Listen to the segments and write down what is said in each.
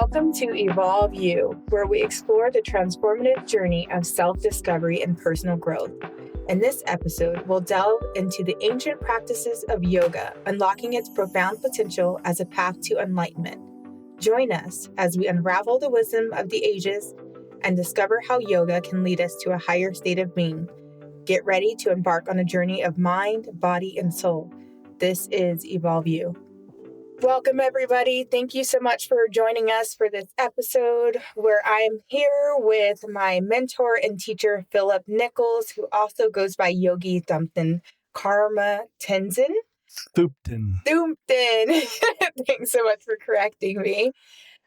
Welcome to EvolveU, where we explore the transformative journey of self-discovery and personal growth. In this episode, we'll delve into the ancient practices of yoga, unlocking its profound potential as a path to enlightenment. Join us as we unravel the wisdom of the ages and discover how yoga can lead us to a higher state of being. Get ready to embark on a journey of mind, body, and soul. This is EvolveU. Welcome, everybody. Thank you so much for joining us for this episode where I'm here with my mentor and teacher, Philip Nichols, who also goes by Yogi Thumpton Karma Tenzin. Thupten. Thanks so much for correcting me.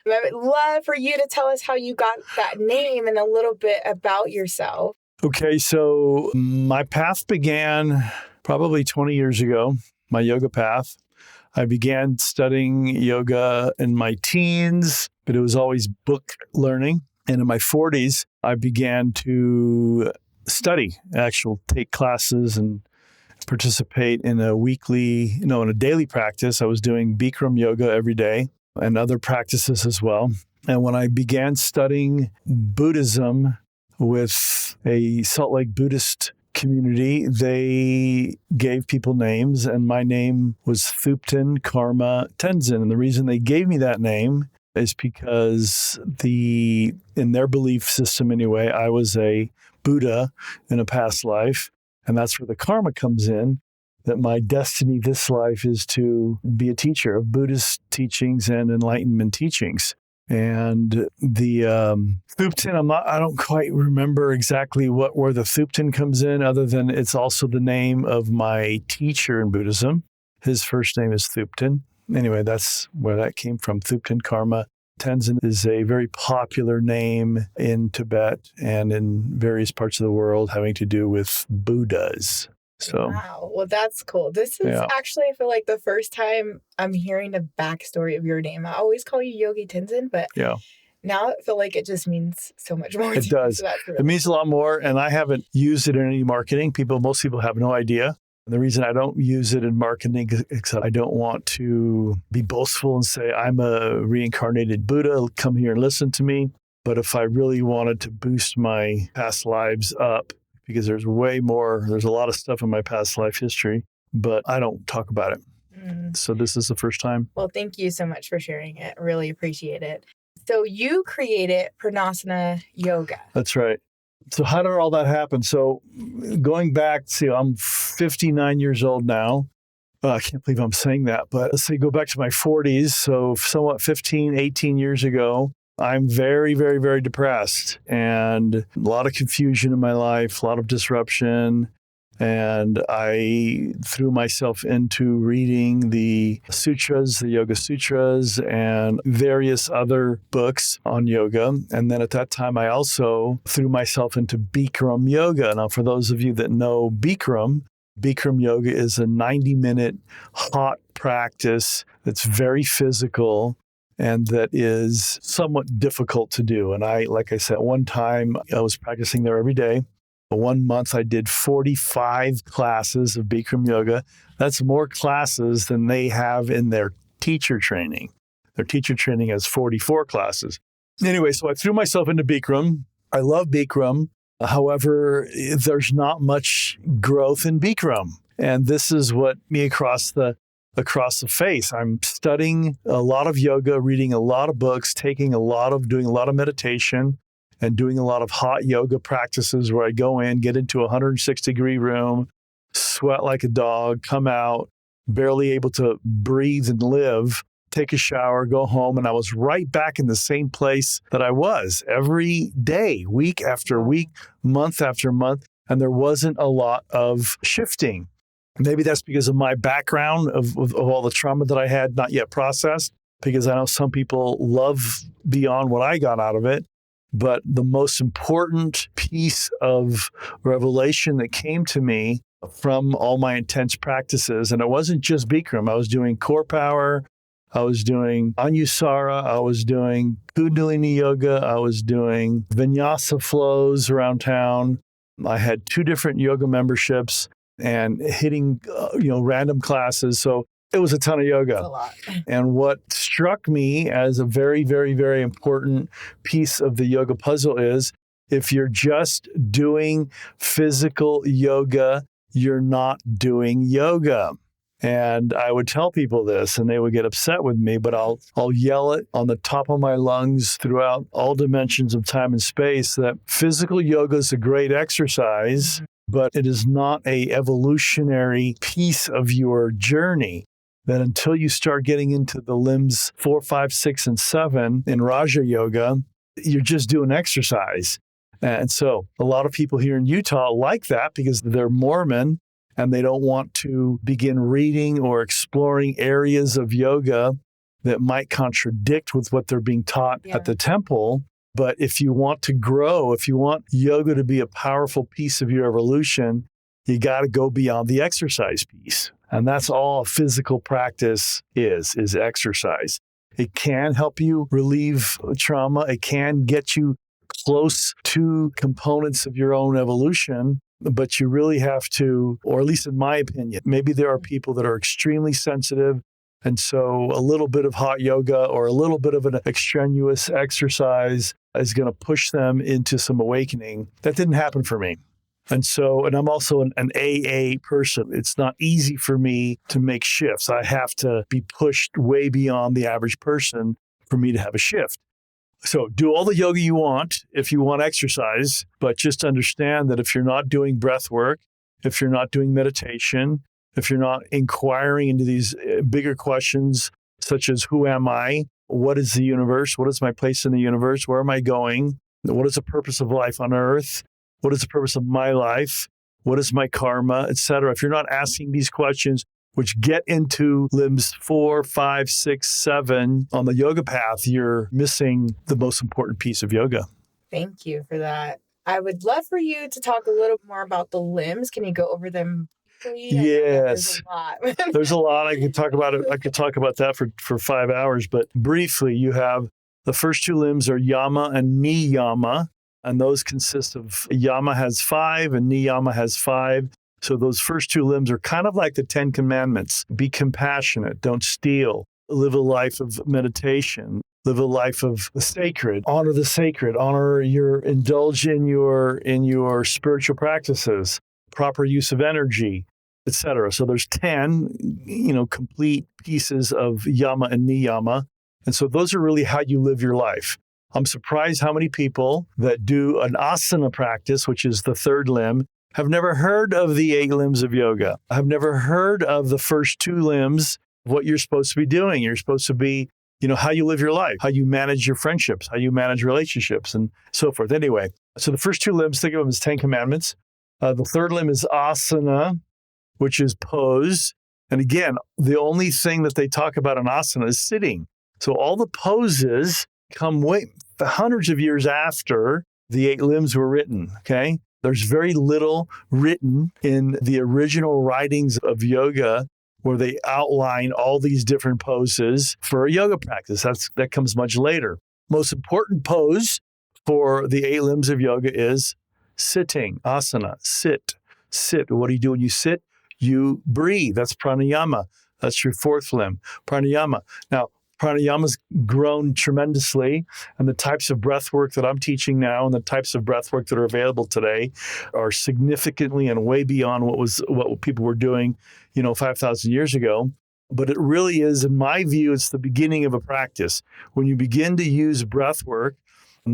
I would love for you to tell us how you got that name and a little bit about yourself. Okay, so my path began probably 20 years ago, my yoga path. I began studying yoga in my teens, but it was always book learning. And in my 40s, I began to take classes and participate in in a daily practice. I was doing Bikram yoga every day and other practices as well. And when I began studying Buddhism with a Salt Lake Buddhist community, they gave people names, and my name was Thupten Karma Tenzin. And the reason they gave me that name is because in their belief system anyway, I was a Buddha in a past life, and that's where the karma comes in, that my destiny this life is to be a teacher of Buddhist teachings and enlightenment teachings. And the Thupten, I don't quite remember exactly where the Thupten comes in, other than it's also the name of my teacher in Buddhism. His first name is Thupten. Anyway, that's where that came from. Thupten Karma Tenzin is a very popular name in Tibet and in various parts of the world having to do with Buddhas. So, wow. Well, that's cool. This is actually, I feel like, the first time I'm hearing the backstory of your name. I always call you Yogi Tenzin, but now I feel like it just means so much more. It does. So it means a lot more, and I haven't used it in any marketing. Most people have no idea. And the reason I don't use it in marketing is because I don't want to be boastful and say, I'm a reincarnated Buddha, come here and listen to me. But if I really wanted to boost my past lives up, because there's a lot of stuff in my past life history, but I don't talk about it. So this is the first time. Well, thank you so much for sharing it. Really appreciate it. So you created Pranasana Yoga. That's right. So how did all that happen? So going back to, I'm 59 years old now. I can't believe I'm saying that, but let's say go back to my 40s. So somewhat 18 years ago, I'm very, very, very depressed and a lot of confusion in my life, a lot of disruption. And I threw myself into reading the sutras, the Yoga Sutras, and various other books on yoga. And then at that time, I also threw myself into Bikram yoga. Now, for those of you that know Bikram yoga is a 90-minute hot practice that's very physical and that is somewhat difficult to do. And like I said, one time I was practicing there every day. 1 month I did 45 classes of Bikram yoga. That's more classes than they have in their teacher training. Their teacher training has 44 classes. Anyway, so I threw myself into Bikram. I love Bikram. However, there's not much growth in Bikram. And this is what me across the face. I'm studying a lot of yoga, reading a lot of books, doing a lot of meditation, and doing a lot of hot yoga practices where I go in, get into a 106-degree room, sweat like a dog, come out, barely able to breathe and live, take a shower, go home. And I was right back in the same place that I was every day, week after week, month after month. And there wasn't a lot of shifting. Maybe that's because of my background of all the trauma that I had not yet processed, because I know some people love beyond what I got out of it. But the most important piece of revelation that came to me from all my intense practices, and it wasn't just Bikram, I was doing core power, I was doing Anusara, I was doing Kundalini yoga, I was doing vinyasa flows around town. I had 2 different yoga memberships and hitting random classes. So It was a ton of yoga. That's a lot. And what struck me as a very, very, very important piece of the yoga puzzle is if you're just doing physical yoga, you're not doing yoga. And I would tell people this and they would get upset with me, but I'll yell it on the top of my lungs throughout all dimensions of time and space that physical yoga is a great exercise, but it is not a evolutionary piece of your journey. That until you start getting into the limbs 4, 5, 6, and 7 in Raja Yoga, you're just doing exercise. And so a lot of people here in Utah like that because they're Mormon and they don't want to begin reading or exploring areas of yoga that might contradict with what they're being taught at the temple. But if you want to grow, if you want yoga to be a powerful piece of your evolution, you got to go beyond the exercise piece. And that's all physical practice is exercise. It can help you relieve trauma. It can get you close to components of your own evolution, but you really have to, or at least in my opinion, maybe there are people that are extremely sensitive. And so a little bit of hot yoga or a little bit of an extraneous exercise is going to push them into some awakening. That didn't happen for me. And I'm also an AA person. It's not easy for me to make shifts. I have to be pushed way beyond the average person for me to have a shift. So do all the yoga you want if you want exercise, but just understand that if you're not doing breath work, if you're not doing meditation, if you're not inquiring into these bigger questions, such as who am I? What is the universe? What is my place in the universe? Where am I going? What is the purpose of life on earth? What is the purpose of my life? What is my karma, etc.? If you're not asking these questions, which get into limbs 4, 5, 6, 7 on the yoga path, you're missing the most important piece of yoga. Thank you for that. I would love for you to talk a little more about the limbs. Can you go over them briefly? Yes. There's a lot. There's a lot. I could talk about it. I could talk about that for 5 hours, but briefly, you have the first 2 limbs are yama and niyama. And those consist of yama has 5 and niyama has 5. So those first 2 limbs are kind of like the 10 commandments. Be compassionate, don't steal, live a life of meditation, live a life of the sacred, honor indulge in your spiritual practices, proper use of energy, etc. So there's 10, complete pieces of yama and niyama. And so those are really how you live your life. I'm surprised how many people that do an asana practice, which is the 3rd limb, have never heard of the 8 limbs of yoga. Have never heard of the first 2 limbs of what you're supposed to be doing. You're supposed to be, how you live your life, how you manage your friendships, how you manage relationships, and so forth. Anyway, so the first 2 limbs, think of them as 10 commandments. The 3rd limb is asana, which is pose. And again, the only thing that they talk about in asana is sitting. So all the poses come hundreds of years after the 8 limbs were written, okay? There's very little written in the original writings of yoga where they outline all these different poses for a yoga practice. That comes much later. Most important pose for the 8 limbs of yoga is sitting, asana, sit. What do you do when you sit? You breathe. That's pranayama. That's your 4th limb, pranayama. Now, pranayama's grown tremendously, and the types of breath work that I'm teaching now and the types of breath work that are available today are significantly and way beyond what people were doing, 5,000 years ago. But it really is, in my view, it's the beginning of a practice. When you begin to use breath work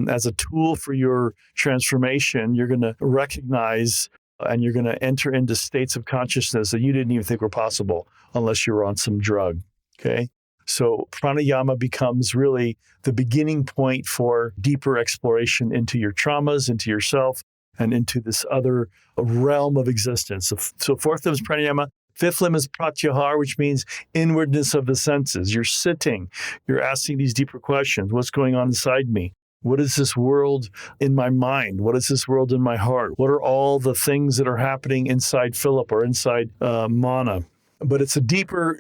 as a tool for your transformation, you're going to recognize and you're going to enter into states of consciousness that you didn't even think were possible unless you were on some drug, okay? So pranayama becomes really the beginning point for deeper exploration into your traumas, into yourself, and into this other realm of existence. So 4th limb is pranayama. 5th limb is pratyahara, which means inwardness of the senses. You're sitting. You're asking these deeper questions. What's going on inside me? What is this world in my mind? What is this world in my heart? What are all the things that are happening inside Philip or inside Mannah? But it's a deeper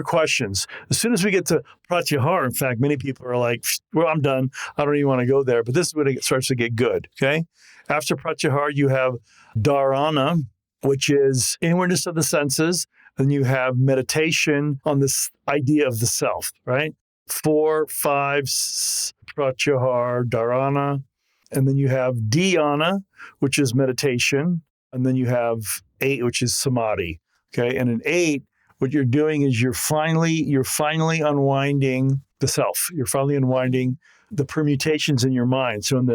questions. As soon as we get to pratyahara, in fact, many people are like, well, I'm done. I don't even want to go there. But this is when it starts to get good, okay? After pratyahara, you have dharana, which is inwardness of the senses. Then you have meditation on this idea of the self, right? 4, 5, pratyahara, dharana. And then you have dhyana, which is meditation. And then you have 8, which is samadhi. Okay. And in 8, what you're doing is you're finally unwinding the self. You're finally unwinding the permutations in your mind. So in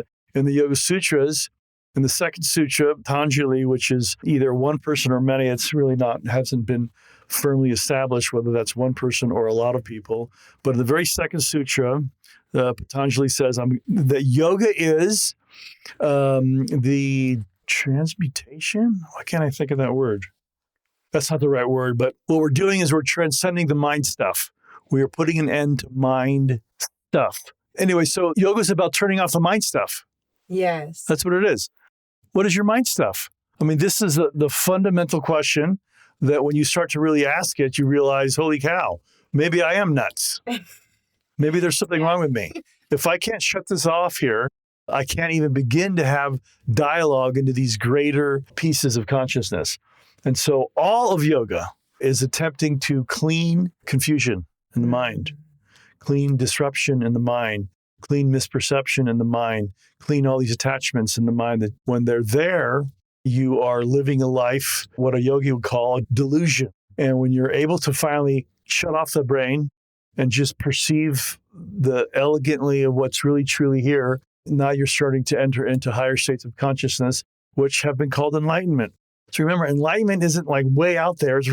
the Yoga Sutras, in the second sutra, Patanjali, which is either one person or many, it's really hasn't been firmly established whether that's one person or a lot of people. But in the very second sutra, Patanjali says that yoga is the transmutation. Why can't I think of that word? That's not the right word, but what we're doing is we're transcending the mind stuff. We are putting an end to mind stuff. Anyway, so yoga is about turning off the mind stuff. Yes. That's what it is. What is your mind stuff? I mean, this is the fundamental question that when you start to really ask it, you realize, holy cow, maybe I am nuts. Maybe there's something wrong with me. If I can't shut this off here, I can't even begin to have dialogue into these greater pieces of consciousness. And so all of yoga is attempting to clean confusion in the mind, clean disruption in the mind, clean misperception in the mind, clean all these attachments in the mind that when they're there, you are living a life, what a yogi would call a delusion. And when you're able to finally shut off the brain and just perceive the elegantly of what's really truly here, now you're starting to enter into higher states of consciousness, which have been called enlightenment. So remember, enlightenment isn't like way out there. It's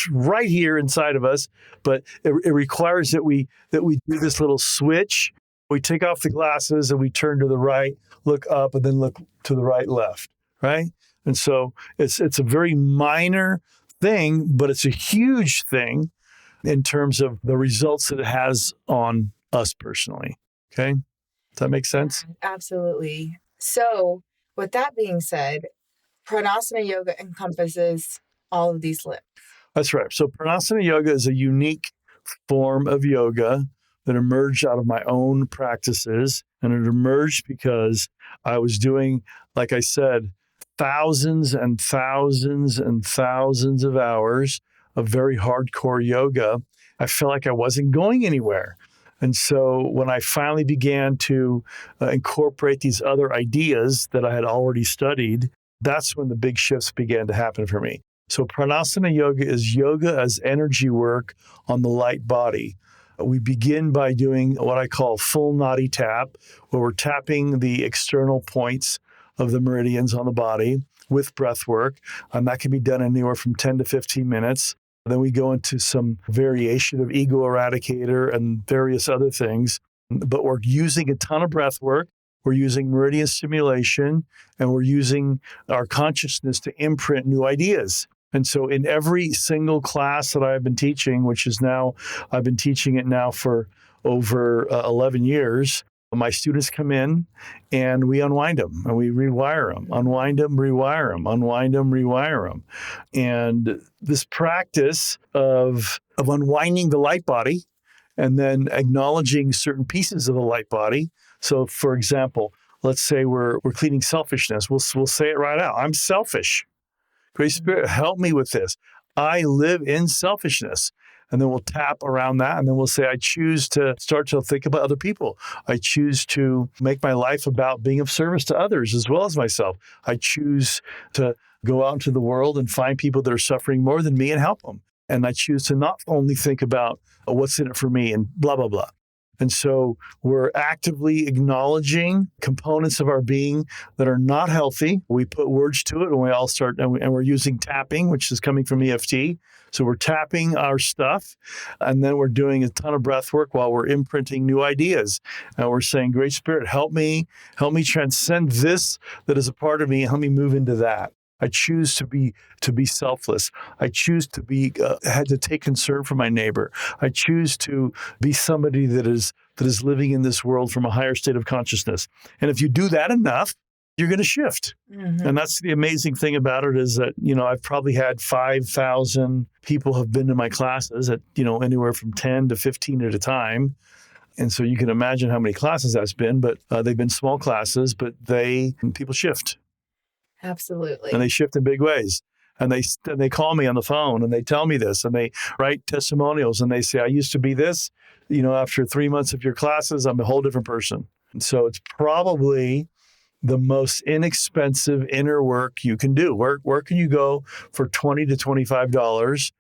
right here inside of us, but it requires that we do this little switch. We take off the glasses and we turn to the right, look up, and then look to the right, left, right? And so it's a very minor thing, but it's a huge thing in terms of the results that it has on us personally. Okay? Does that make sense? Yeah, absolutely. So with that being said, Pranasana yoga encompasses all of these limbs. That's right. So Pranasana yoga is a unique form of yoga that emerged out of my own practices. And it emerged because I was doing, like I said, thousands and thousands and thousands of hours of very hardcore yoga. I felt like I wasn't going anywhere. And so when I finally began to incorporate these other ideas that I had already studied, that's when the big shifts began to happen for me. So Pranasana yoga is yoga as energy work on the light body. We begin by doing what I call full nadi tap, where we're tapping the external points of the meridians on the body with breath work. And that can be done anywhere from 10 to 15 minutes. Then we go into some variation of ego eradicator and various other things. But we're using a ton of breath work. We're using meridian stimulation, and we're using our consciousness to imprint new ideas. And so in every single class that I've been teaching, which is now, I've been teaching it now for over 11 years, my students come in and we unwind them and we rewire them, unwind them, rewire them, unwind them, rewire them. And this practice of unwinding the light body and then acknowledging certain pieces of the light body. So for example, let's say we're cleaning selfishness. We'll say it right out. I'm selfish. Great Spirit, help me with this. I live in selfishness. And then we'll tap around that. And then we'll say, I choose to start to think about other people. I choose to make my life about being of service to others as well as myself. I choose to go out into the world and find people that are suffering more than me and help them. And I choose to not only think about what's in it for me and blah, blah, blah. And so we're actively acknowledging components of our being that are not healthy. We put words to it and we all start, and we're using tapping, which is coming from EFT. So we're tapping our stuff, and then we're doing a ton of breath work while we're imprinting new ideas. And we're saying, Great Spirit, help me transcend this that is a part of me, and help me move into that. I choose to be selfless. I choose to be had to take concern for my neighbor. I choose to be somebody that is living in this world from a higher state of consciousness. And if you do that enough, you're going to shift. Mm-hmm. And that's the amazing thing about it is that, I've probably had 5,000 people have been to my classes at, anywhere from 10 to 15 at a time. And so you can imagine how many classes that's been, but they've been small classes, but people shift. Absolutely. And they shift in big ways. And they call me on the phone and they tell me this and they write testimonials and they say, I used to be this, after 3 months of your classes, I'm a whole different person. And so it's probably the most inexpensive inner work you can do. Where can you go for $20 to $25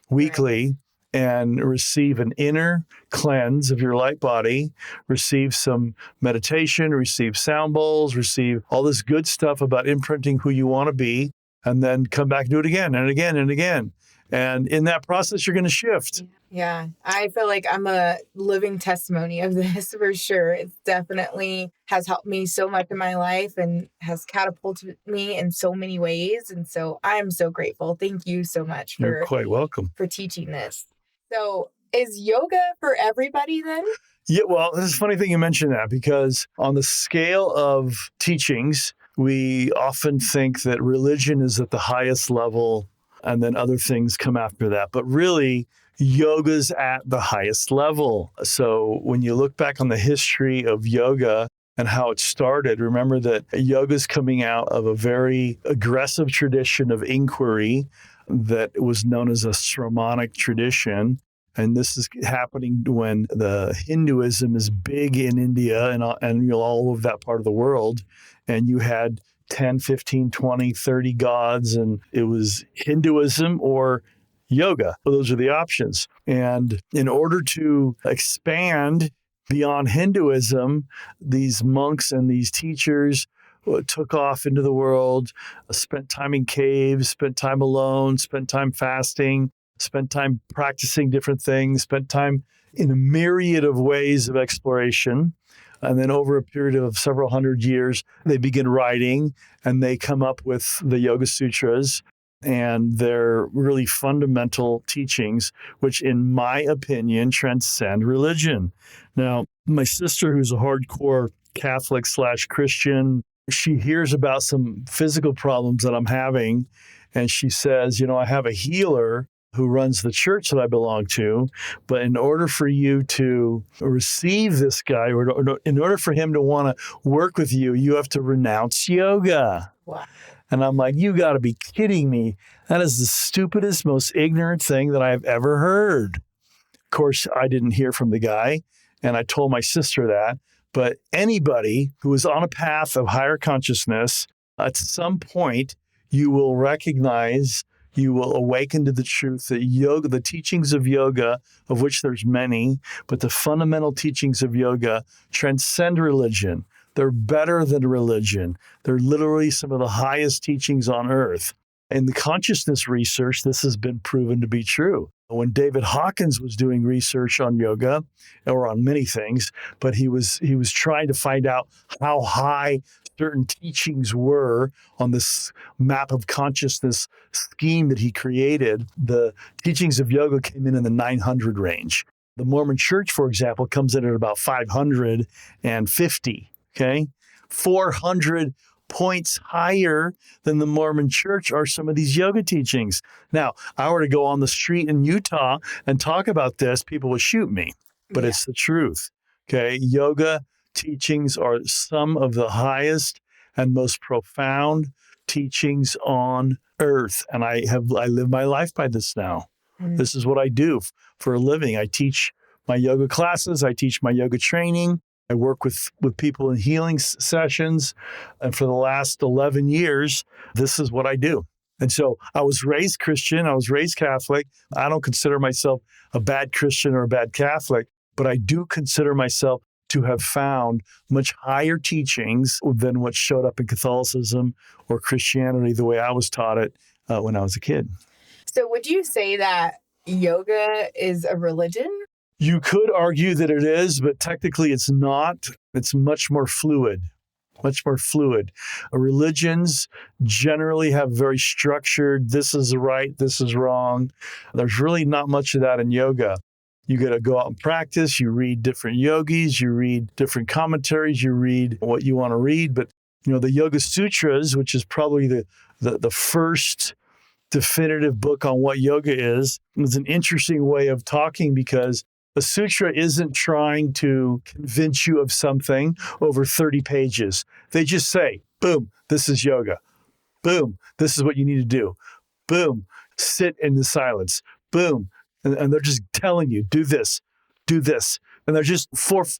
weekly and receive an inner cleanse of your light body, receive some meditation, receive sound bowls, receive all this good stuff about imprinting who you want to be, and then come back and do it again and again and again. And in that process, you're going to shift. Yeah, I feel like I'm a living testimony of this for sure. It definitely has helped me so much in my life and has catapulted me in so many ways. And so I am so grateful. Thank you so much You're quite welcome for teaching this. So is yoga for everybody then? Yeah, well, this is a funny thing you mentioned that, because on the scale of teachings, we often think that religion is at the highest level and then other things come after that. But really, yoga's at the highest level. So when you look back on the history of yoga and how it started, remember that yoga's coming out of a very aggressive tradition of inquiry that was known as a Sramanic tradition. And this is happening when the Hinduism is big in India and all of that part of the world. And you had 10, 15, 20, 30 gods, and it was Hinduism or yoga. Those are the options. And in order to expand beyond Hinduism, these monks and these teachers took off into the world, spent time in caves, spent time alone, spent time fasting, spent time practicing different things, spent time in a myriad of ways of exploration. And then over a period of several hundred years, they begin writing and they come up with the Yoga Sutras. And they're really fundamental teachings, which in my opinion transcend religion. Now, my sister, who's a hardcore Catholic/Christian, she hears about some physical problems that I'm having. And she says, I have a healer who runs the church that I belong to. But in order for you to receive this guy, or in order for him to want to work with you, you have to renounce yoga. Wow. And I'm like, you got to be kidding me. That is the stupidest, most ignorant thing that I've ever heard. Of course, I didn't hear from the guy, and I told my sister that. But anybody who is on a path of higher consciousness, at some point, you will recognize, you will awaken to the truth that yoga, the teachings of yoga, of which there's many, but the fundamental teachings of yoga transcend religion. They're better than religion. They're literally some of the highest teachings on earth. In the consciousness research, this has been proven to be true. When David Hawkins was doing research on yoga, or on many things, but he was trying to find out how high certain teachings were on this map of consciousness scheme that he created. The teachings of yoga came in the 900 range. The Mormon Church, for example, comes in at about 550. Okay, 400 points higher than the Mormon Church are some of these yoga teachings. Now, I were to go on the street in Utah and talk about this, people would shoot me, but It's the truth. Okay, yoga teachings are some of the highest and most profound teachings on earth, and I live my life by this now. This is what I do for a living. I teach my yoga classes. I teach my yoga training. I work with people in healing sessions. And for the last 11 years, this is what I do. And so I was raised Christian. I was raised Catholic. I don't consider myself a bad Christian or a bad Catholic, but I do consider myself to have found much higher teachings than what showed up in Catholicism or Christianity the way I was taught it when I was a kid. So would you say that yoga is a religion? You could argue that it is, but technically it's not. It's much more fluid. Religions generally have very structured, this is right, this is wrong. There's really not much of that in yoga. You got to go out and practice. You read different yogis. You read different commentaries. You read what you want to read. But, the Yoga Sutras, which is probably the first definitive book on what yoga is an interesting way of talking, because a sutra isn't trying to convince you of something over 30 pages. They just say, boom, this is yoga. Boom, this is what you need to do. Boom, sit in the silence. Boom. And they're just telling you, do this, do this. And there's just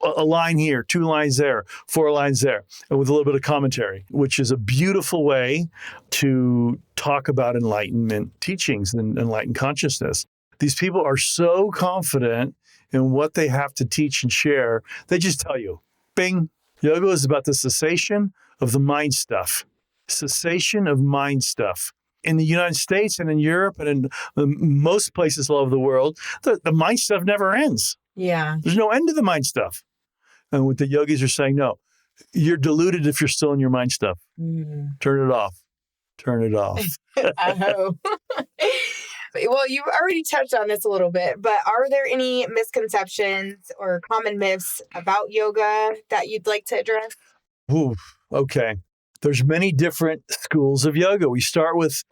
a line here, 2 lines there, 4 lines there, and with a little bit of commentary, which is a beautiful way to talk about enlightenment teachings and enlightened consciousness. These people are so confident in what they have to teach and share, they just tell you, bing, yoga is about the cessation of the mind stuff. Cessation of mind stuff. In the United States and in Europe and in most places all over the world, the mind stuff never ends. Yeah. There's no end to the mind stuff. And what the yogis are saying, no, you're deluded if you're still in your mind stuff. Turn it off. Turn it off. Oh. Well, you've already touched on this a little bit, but are there any misconceptions or common myths about yoga that you'd like to address? Ooh, okay. There's many different schools of yoga. We start with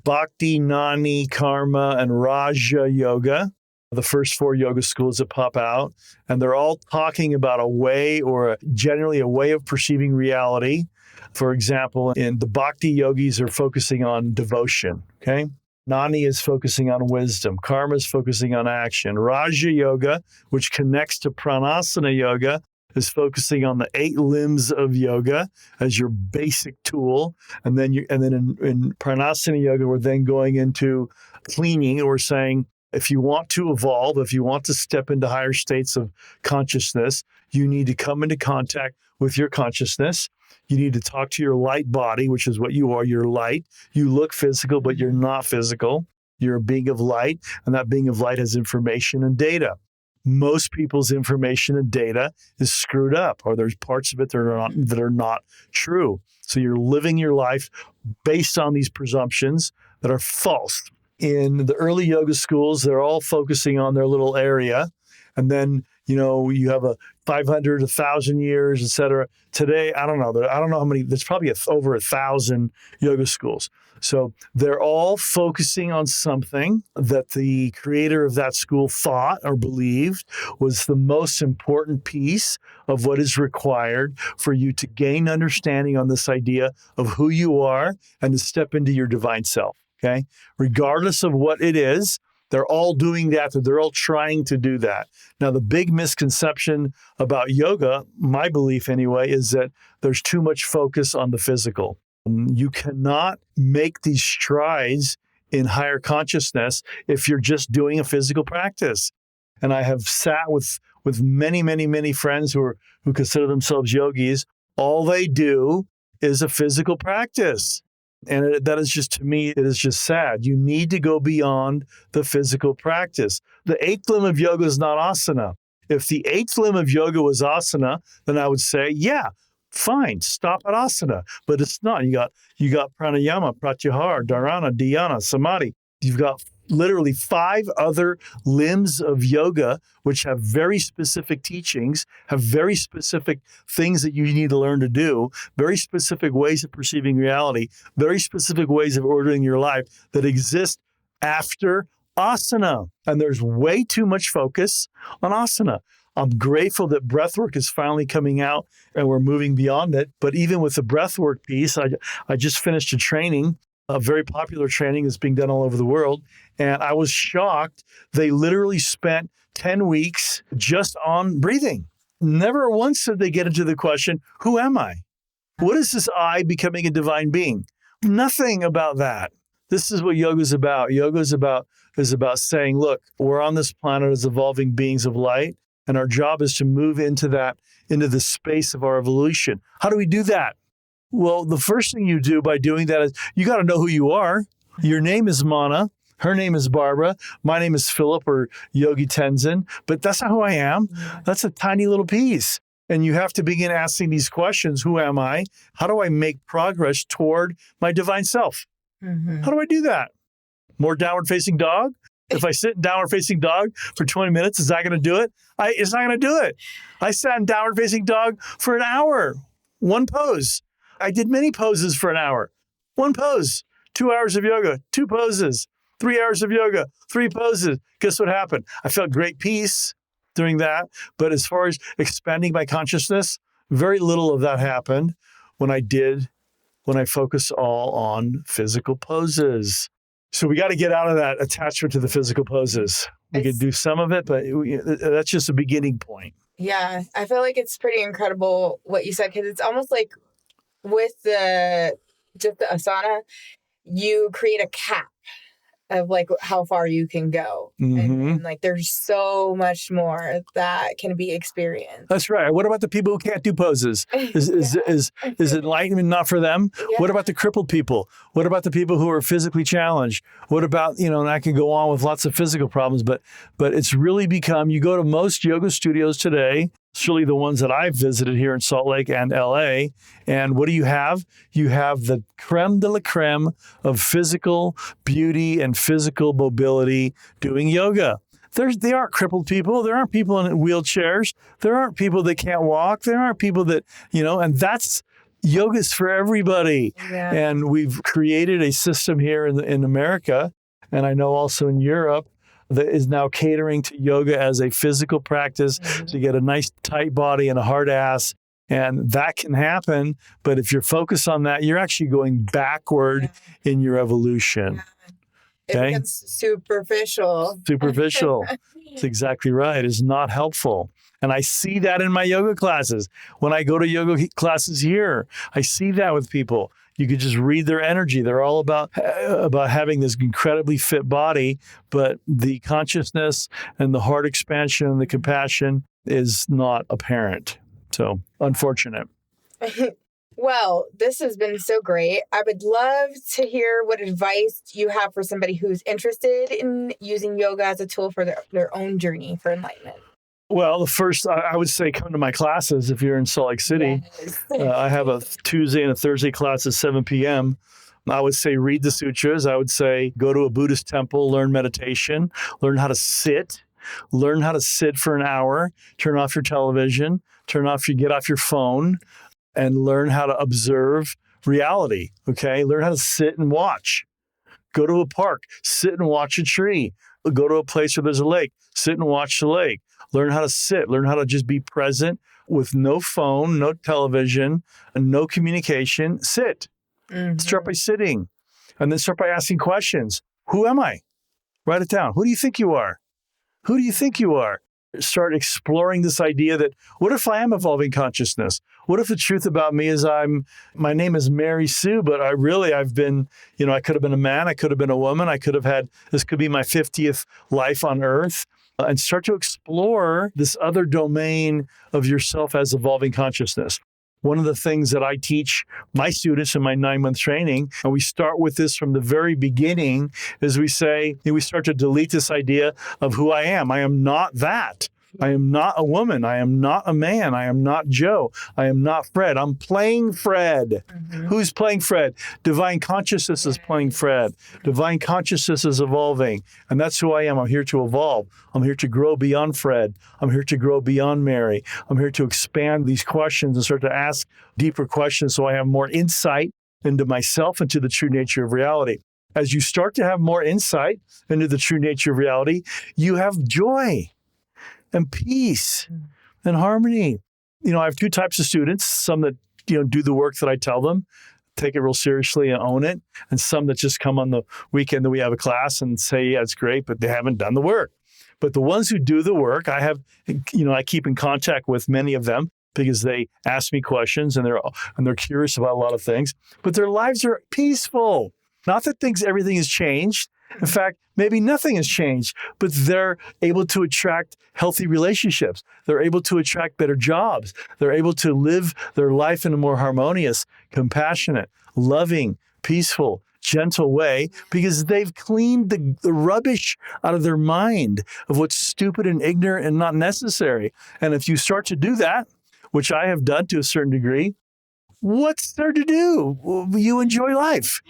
Bhakti, Nani, Karma, and Raja Yoga, the first 4 yoga schools that pop out. And they're all talking about a way generally a way of perceiving reality. For example, in the Bhakti yogis are focusing on devotion, okay? Nani is focusing on wisdom. Karma is focusing on action. Raja Yoga, which connects to Pranasana Yoga, is focusing on the 8 limbs of yoga as your basic tool. And then in Pranasana Yoga, we're then going into cleaning, and we're saying, if you want to evolve, if you want to step into higher states of consciousness, you need to come into contact with your consciousness. You need to talk to your light body, which is what you are. You're light. You look physical, but you're not physical. You're a being of light, and that being of light has information and data. Most people's information and data is screwed up, or there's parts of it that are not true. So you're living your life based on these presumptions that are false. In the early yoga schools, they're all focusing on their little area. And then, you have a 500, 1,000 years, et cetera. Today, I don't know how many, there's probably over 1,000 yoga schools. So they're all focusing on something that the creator of that school thought or believed was the most important piece of what is required for you to gain understanding on this idea of who you are and to step into your divine self, okay? Regardless of what it is, they're all doing that. They're all trying to do that. Now, the big misconception about yoga, my belief anyway, is that there's too much focus on the physical. You cannot make these strides in higher consciousness if you're just doing a physical practice. And I have sat with many, many, many friends who consider themselves yogis. All they do is a physical practice. And that is just, to me, it is just sad. You need to go beyond the physical practice. The 8th limb of yoga is not asana. If the 8th limb of yoga was asana, then I would say, yeah, fine, stop at asana. But it's not. You got pranayama, pratyahara, dharana, dhyana, samadhi. You've got literally 5 other limbs of yoga, which have very specific teachings, have very specific things that you need to learn to do, very specific ways of perceiving reality, very specific ways of ordering your life that exist after asana. And there's way too much focus on asana. I'm grateful that breathwork is finally coming out and we're moving beyond it. But even with the breathwork piece, I just finished a very popular training that's being done all over the world. And I was shocked. They literally spent 10 weeks just on breathing. Never once did they get into the question, who am I? What is this I becoming a divine being? Nothing about that. This is what yoga is about. Yoga is about saying, look, we're on this planet as evolving beings of light, and our job is to move into the space of our evolution. How do we do that? Well, the first thing you do by doing that is you got to know who you are. Your name is Mannah. Her name is Barbara. My name is Philip or Yogi Tenzin, but that's not who I am. That's a tiny little piece. And you have to begin asking these questions. Who am I? How do I make progress toward my divine self? Mm-hmm. How do I do that? More downward facing dog? If I sit in downward facing dog for 20 minutes, is that going to do it? It's not going to do it. I sat in downward facing dog for an hour, one pose. I did many poses for an hour. One pose, 2 hours of yoga, 2 poses, 3 hours of yoga, 3 poses. Guess what happened? I felt great peace during that. But as far as expanding my consciousness, very little of that happened when I focused all on physical poses. So we got to get out of that attachment to the physical poses. We could do some of it, but that's just a beginning point. Yeah, I feel like it's pretty incredible what you said, because it's almost like with just the asana, you create a cap of like how far you can go. And like there's so much more that can be experienced. That's right. What about the people who can't do poses? Is enlightenment not for them? Yeah. What about the crippled people? What about the people who are physically challenged? What about, and I can go on with lots of physical problems, but it's really become, you go to most yoga studios today, surely the ones that I've visited here in Salt Lake and LA, and what do you have? You have the creme de la creme of physical beauty and physical mobility doing yoga. They aren't crippled people. There aren't people in wheelchairs. There aren't people that can't walk. There aren't people that, and that's, yoga's for everybody. Yeah. And we've created a system here in America, and I know also in Europe, that is now catering to yoga as a physical practice to get a nice tight body and a hard ass. And that can happen. But if you're focused on that, you're actually going backward in your evolution. It becomes superficial. Superficial. That's exactly right. It's not helpful. And I see that in my yoga classes. When I go to yoga classes here, I see that with people. You could just read their energy. They're all about having this incredibly fit body, but the consciousness and the heart expansion and the compassion is not apparent. So, unfortunate. Well, this has been so great. I would love to hear what advice you have for somebody who's interested in using yoga as a tool for their own journey for enlightenment. Well, the first, I would say come to my classes if you're in Salt Lake City. Yes. I have a Tuesday and a Thursday class at 7 p.m. I would say read the sutras. I would say go to a Buddhist temple, learn meditation, learn how to sit. Learn how to sit for an hour, turn off your television, get off your phone, and learn how to observe reality, okay? Learn how to sit and watch. Go to a park, sit and watch a tree. Go to a place where there's a lake, sit and watch the lake. Learn how to sit, learn how to just be present with no phone, no television, and no communication. Sit. Start by sitting, and then start by asking questions. Who am I? Write it down. Who do you think you are? Who do you think you are? Start exploring this idea that, what if I am evolving consciousness? What if the truth about me is my name is Mary Sue, but I've been, I could have been a man, I could have been a woman, this could be my 50th life on earth. And start to explore this other domain of yourself as evolving consciousness. One of the things that I teach my students in my 9-month training, and we start with this from the very beginning, is we start to delete this idea of who I am. I am not that. I am not a woman. I am not a man. I am not Joe. I am not Fred. I'm playing Fred. Who's playing Fred? Divine consciousness is playing Fred. Divine consciousness is evolving. And that's who I am. I'm here to evolve. I'm here to grow beyond Fred. I'm here to grow beyond Mary. I'm here to expand these questions and start to ask deeper questions so I have more insight into myself and to the true nature of reality. As you start to have more insight into the true nature of reality, you have joy and peace and harmony. I have two types of students, some that, do the work that I tell them, take it real seriously and own it, and some that just come on the weekend that we have a class and say, yeah, it's great, but they haven't done the work. But the ones who do the work, I keep in contact with many of them because they ask me questions and they're curious about a lot of things, but their lives are peaceful. Not that everything has changed. In fact, maybe nothing has changed, but they're able to attract healthy relationships. They're able to attract better jobs. They're able to live their life in a more harmonious, compassionate, loving, peaceful, gentle way because they've cleaned the rubbish out of their mind of what's stupid and ignorant and not necessary. And if you start to do that, which I have done to a certain degree, what's there to do? You enjoy life.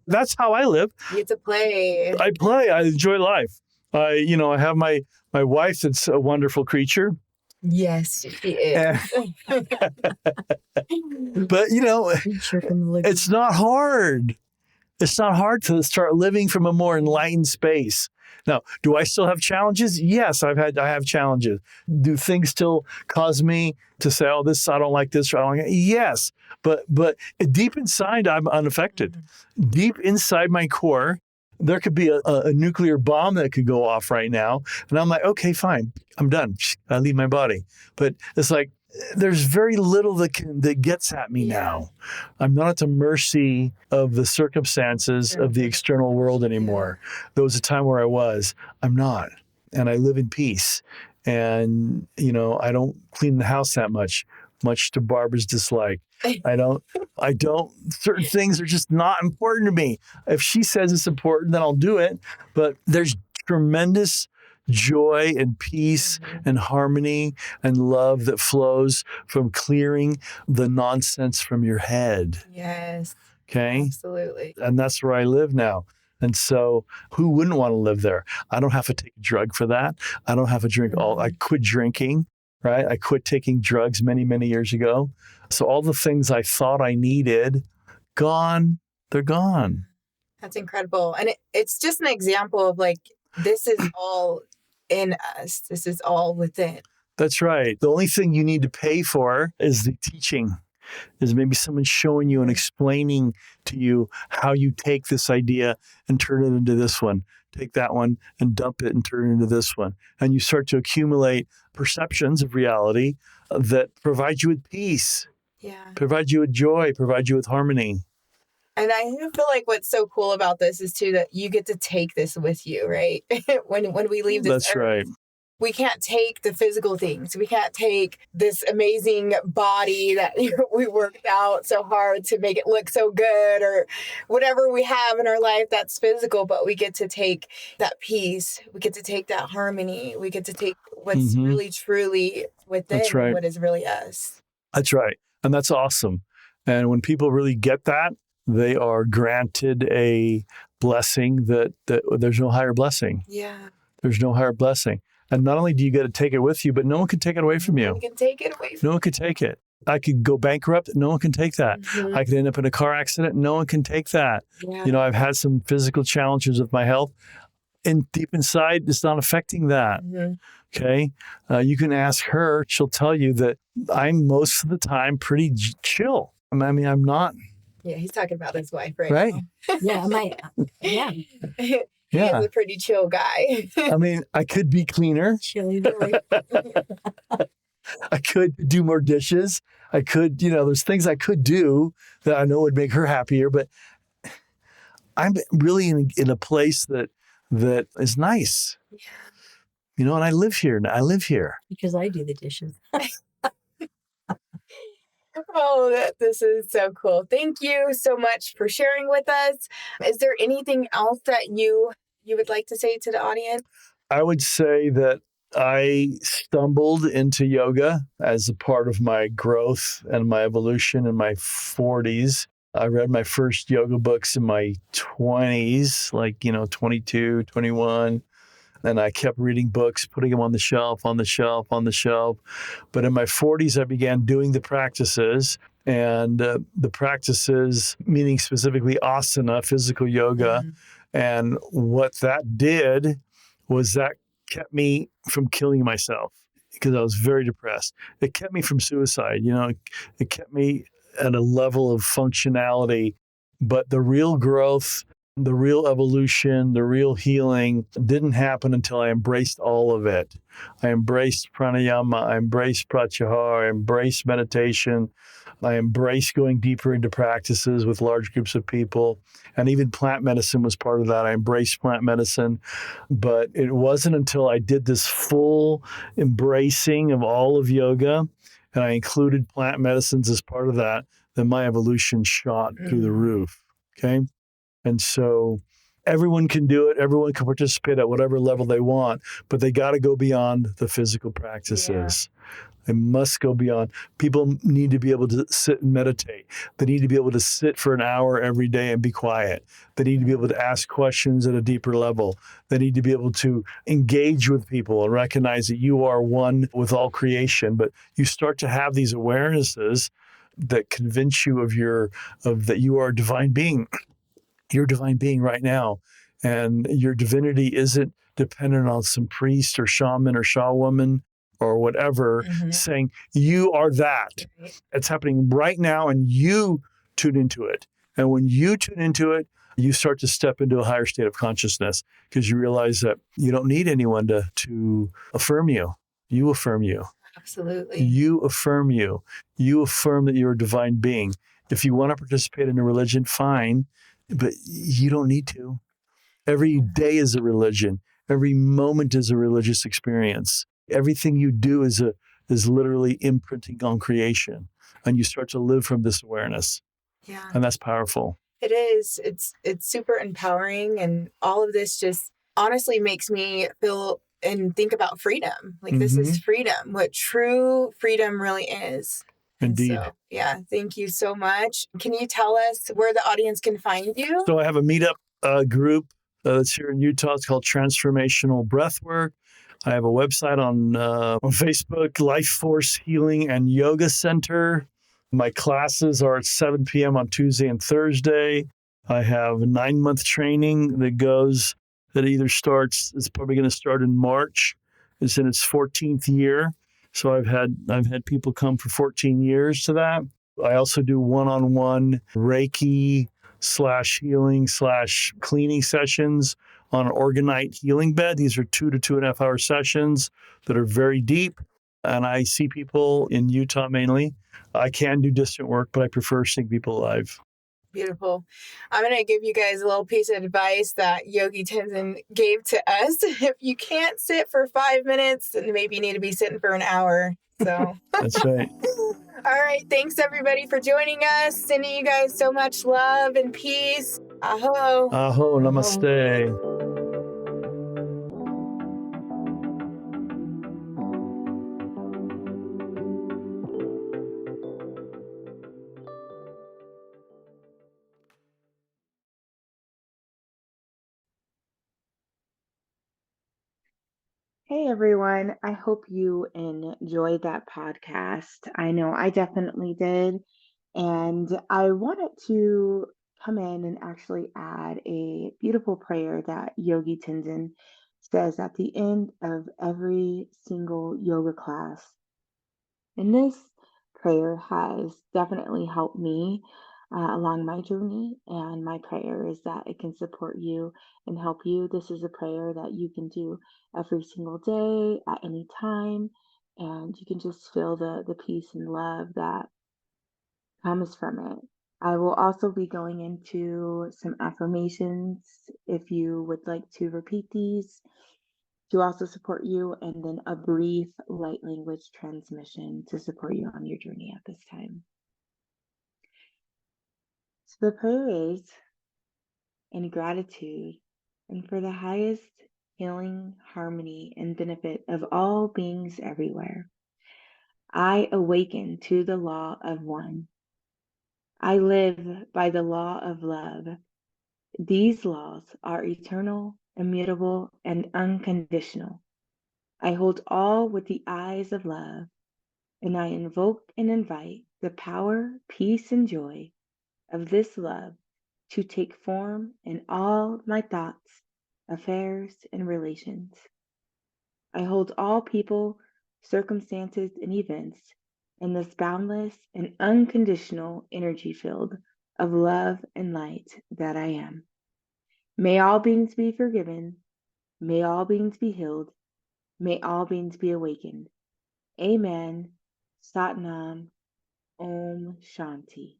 That's how I live. You get to play. I play. I enjoy life. I have my wife that's a wonderful creature. Yes, she is. But, it's not hard. It's not hard to start living from a more enlightened space. Now, do I still have challenges? Yes, I have challenges. Do things still cause me to say, oh, I don't like this, or I don't like it? Yes, but deep inside, I'm unaffected. Deep inside my core, There could be a nuclear bomb that could go off right now. And I'm like, okay, fine. I'm done. I leave my body. But it's like, there's very little that gets at me now. I'm not at the mercy of the circumstances of the external world anymore. There was a time where I was. I'm not. And I live in peace. And, I don't clean the house that much to Barbara's dislike. I don't, certain things are just not important to me. If she says it's important, then I'll do it. But there's tremendous joy and peace and harmony and love that flows from clearing the nonsense from your head. Yes. Okay? Absolutely. And that's where I live now. And so who wouldn't want to live there? I don't have to take a drug for that. I don't have to drink I quit drinking, right? I quit taking drugs many, many years ago. So all the things I thought I needed, gone, they're gone. That's incredible. And it's just an example of like, this is all in us. This is all within. That's right. The only thing you need to pay for is the teaching, is maybe someone showing you and explaining to you how you take this idea and turn it into this one. Take that one and dump it and turn it into this one. And you start to accumulate perceptions of reality that provide you with peace, provide you with joy, provide you with harmony. And I feel like what's so cool about this is too that you get to take this with you, right? when we leave this That's earth, right. We can't take the physical things. We can't take this amazing body that we worked out so hard to make it look so good, or whatever we have in our life that's physical, but we get to take that peace. We get to take that harmony. We get to take what's really, truly within, what is really us. That's right. And that's awesome. And when people really get that, they are granted a blessing that there's no higher blessing. Yeah. There's no higher blessing. And not only do you get to take it with you, but no one can take it away from you. No one can take it away from you. No one can take it. I could go bankrupt. No one can take that. I could end up in a car accident. No one can take that. Yeah. I've had some physical challenges with my health. And deep inside, it's not affecting that. Okay? You can ask her. She'll tell you that I'm most of the time pretty chill. I mean, I'm not. Yeah, he's talking about his wife right now. Yeah. He is a pretty chill guy. I mean, I could be cleaner. I could do more dishes. I could, there's things I could do that I know would make her happier, but I'm really in a place that is nice. Yeah. And I live here. Because I do the dishes. Oh, this is so cool. Thank you so much for sharing with us. Is there anything else that you would like to say to the audience? I would say that I stumbled into yoga as a part of my growth and my evolution in my 40s. I read my first yoga books in my 20s, like, 22, 21. And I kept reading books, putting them on the shelf. But in my 40s, I began doing the practices. And the practices, meaning specifically asana, physical yoga. And what that did was that kept me from killing myself because I was very depressed. It kept me from suicide. It kept me at a level of functionality. But the real growth, the real evolution, the real healing didn't happen until I embraced all of it. I embraced pranayama, I embraced pratyahara, I embraced meditation, I embraced going deeper into practices with large groups of people, and even plant medicine was part of that. I embraced plant medicine, but it wasn't until I did this full embracing of all of yoga, and I included plant medicines as part of that my evolution shot through the roof, okay? And so everyone can do it. Everyone can participate at whatever level they want, but they got to go beyond the physical practices. They must go beyond. People need to be able to sit and meditate. They need to be able to sit for an hour every day and be quiet. They need to be able to ask questions at a deeper level. They need to be able to engage with people and recognize that you are one with all creation. But you start to have these awarenesses that convince you that you are a divine being. You're a divine being right now, and your divinity isn't dependent on some priest or shaman or shawoman or whatever saying you are that. It's happening right now, and you tune into it. And when you tune into it, you start to step into a higher state of consciousness because you realize that you don't need anyone to affirm you. You affirm you. Absolutely. You affirm you. You affirm that you're a divine being. If you want to participate in a religion, fine, but you don't need to. Every day is a religion. Every moment is a religious experience. Everything you do is literally imprinting on creation. And you start to live from this awareness. Yeah. And that's powerful. It is. It's super empowering. And all of this just honestly makes me feel and think about freedom. Like this is freedom, what true freedom really is. Indeed. So, yeah, thank you so much. Can you tell us where the audience can find you? So I have a meetup group that's here in Utah. It's called Transformational Breathwork. I have a website on Facebook, Life Force Healing and Yoga Center. My classes are at 7 p.m. on Tuesday and Thursday. I have a 9-month training that either starts, it's probably going to start in March. It's in its 14th year. So I've had people come for 14 years to that. I also do one-on-one Reiki /healing/cleaning sessions on an orgonite healing bed. These are 2 to 2.5 hour sessions that are very deep. And I see people in Utah mainly. I can do distant work, but I prefer seeing people live. Beautiful. I'm going to give you guys a little piece of advice that Yogi Tenzin gave to us. If you can't sit for 5 minutes, then maybe you need to be sitting for an hour. So That's right. All right. Thanks everybody for joining us. Sending you guys so much love and peace. Aho. Aho, namaste. Hey everyone, I hope you enjoyed that podcast. I know I definitely did. And I wanted to come in and actually add a beautiful prayer that Yogi Tenzin says at the end of every single yoga class. And this prayer has definitely helped me along my journey. And my prayer is that it can support you and help you. This is a prayer that you can do every single day at any time. And you can just feel the peace and love that comes from it. I will also be going into some affirmations if you would like to repeat these to also support you, and then a brief light language transmission to support you on your journey at this time. So the prayer is in gratitude and for the highest healing, harmony, and benefit of all beings everywhere. I awaken to the law of one. I live by the law of love. These laws are eternal, immutable, and unconditional. I hold all with the eyes of love, and I invoke and invite the power, peace, and joy of this love to take form in all my thoughts, affairs, and relations. I hold all people, circumstances, and events in this boundless and unconditional energy field of love and light that I am. May all beings be forgiven. May all beings be healed. May all beings be awakened. Amen. Satnam. Om Shanti.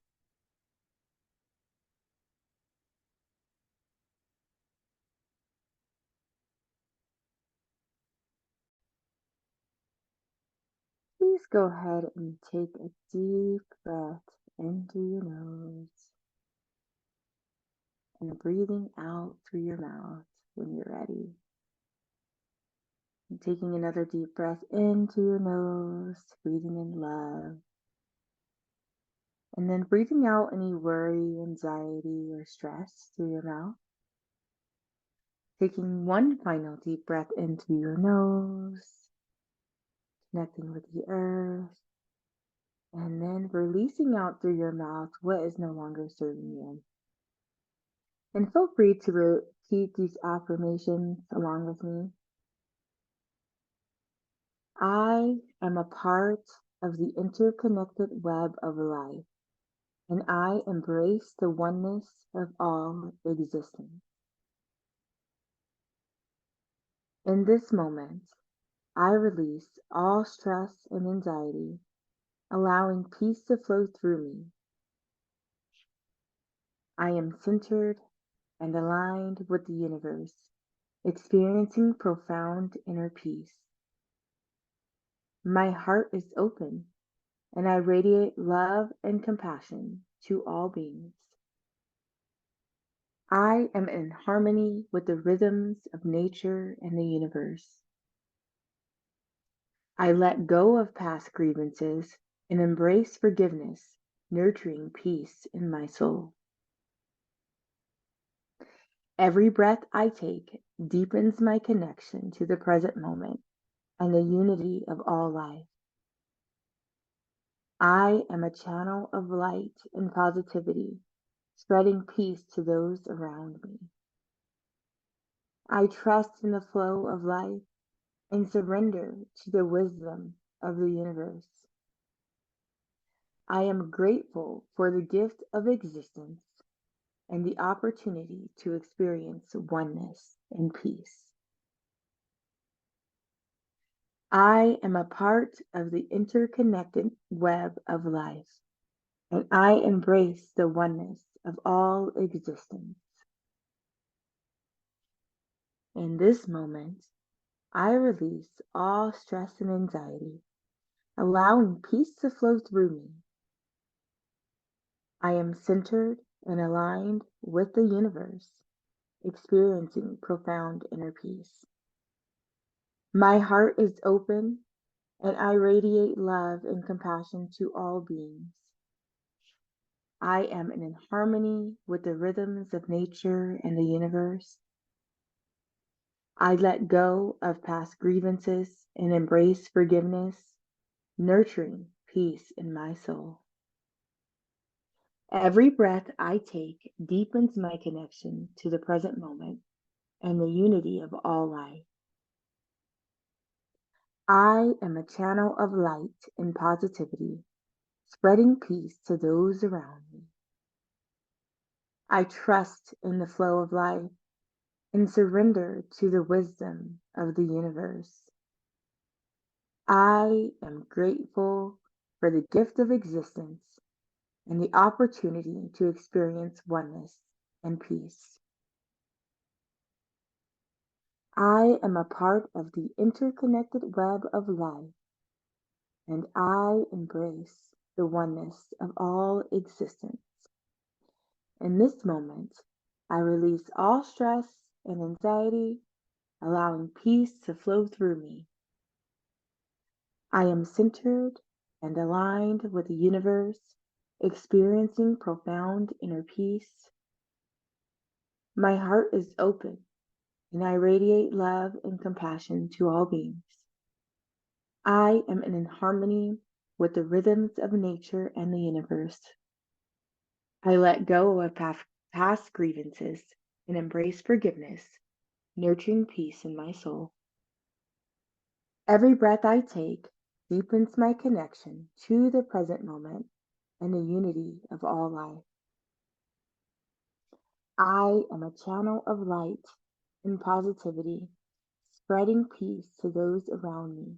Please go ahead and take a deep breath into your nose and breathing out through your mouth when you're ready. And taking another deep breath into your nose, breathing in love. And then breathing out any worry, anxiety, or stress through your mouth. Taking one final deep breath into your nose, connecting with the earth, and then releasing out through your mouth what is no longer serving you. And feel free to repeat these affirmations along with me. I am a part of the interconnected web of life. and I embrace the oneness of all existence. In this moment, I release all stress and anxiety, allowing peace to flow through me. I am centered and aligned with the universe, experiencing profound inner peace. My heart is open, and I radiate love and compassion to all beings. I am in harmony with the rhythms of nature and the universe. I let go of past grievances and embrace forgiveness, nurturing peace in my soul. Every breath I take deepens my connection to the present moment and the unity of all life. I am a channel of light and positivity, spreading peace to those around me. I trust in the flow of life and surrender to the wisdom of the universe. I am grateful for the gift of existence and the opportunity to experience oneness and peace. I am a part of the interconnected web of life, and I embrace the oneness of all existence. In this moment, I release all stress and anxiety, allowing peace to flow through me. I am centered and aligned with the universe, experiencing profound inner peace. My heart is open, and I radiate love and compassion to all beings. I am in harmony with the rhythms of nature and the universe. I let go of past grievances and embrace forgiveness, nurturing peace in my soul. Every breath I take deepens my connection to the present moment and the unity of all life. I am a channel of light and positivity, spreading peace to those around me. I trust in the flow of life and surrender to the wisdom of the universe. I am grateful for the gift of existence and the opportunity to experience oneness and peace. I am a part of the interconnected web of life, and I embrace the oneness of all existence. In this moment, I release all stress and anxiety, allowing peace to flow through me. I am centered and aligned with the universe, experiencing profound inner peace. My heart is open, and I radiate love and compassion to all beings. I am in harmony with the rhythms of nature and the universe. I let go of past grievances and embrace forgiveness, nurturing peace in my soul. Every breath I take deepens my connection to the present moment and the unity of all life. I am a channel of light and positivity, spreading peace to those around me.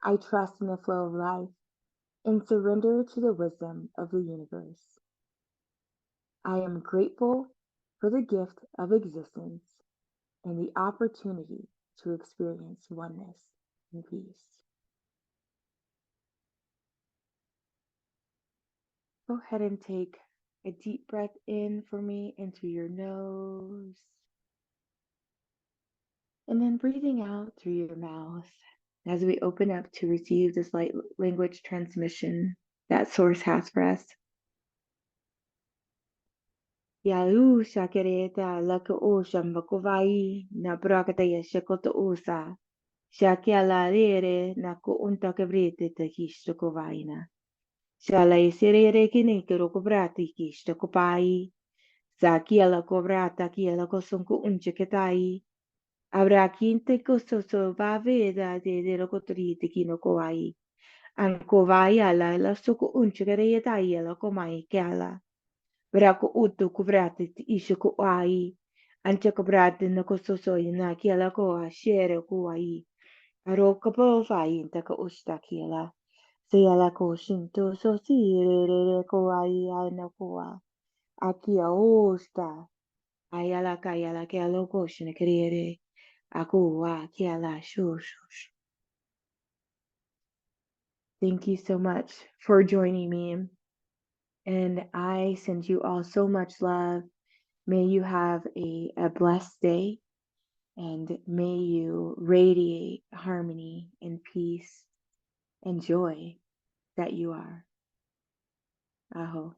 I trust in the flow of life and surrender to the wisdom of the universe. I am grateful for the gift of existence and the opportunity to experience oneness and peace. Go ahead and take a deep breath in for me into your nose, and then breathing out through your mouth as we open up to receive this light language transmission that Source has for us. Yalu shakereta laka osha makovai na brakata yashakota osa shakyala rere na ko unta kebrete te hishtokovaina shala iserere kine keroko brati hishtokopai zakiela kovrata kiela kosonko uncheketai abra kinte kososo vaveda de rokotrite kino koai Ankovaya la suku unchigare tayela komai kala. Braku utu kubrati ishuku ai. Anche kubrati na kososoy na kiala ko a shere ko ai. Aro kapo fai intaka usta kiala. Sayala ko shinto so si re ko ai ana ko a. Akia usta. Ayala kayala kialo ko shine kriere. Aku wa kiala shush. Thank you so much for joining me. And I send you all so much love. May you have a blessed day, and may you radiate harmony and peace and joy that you are. Aho.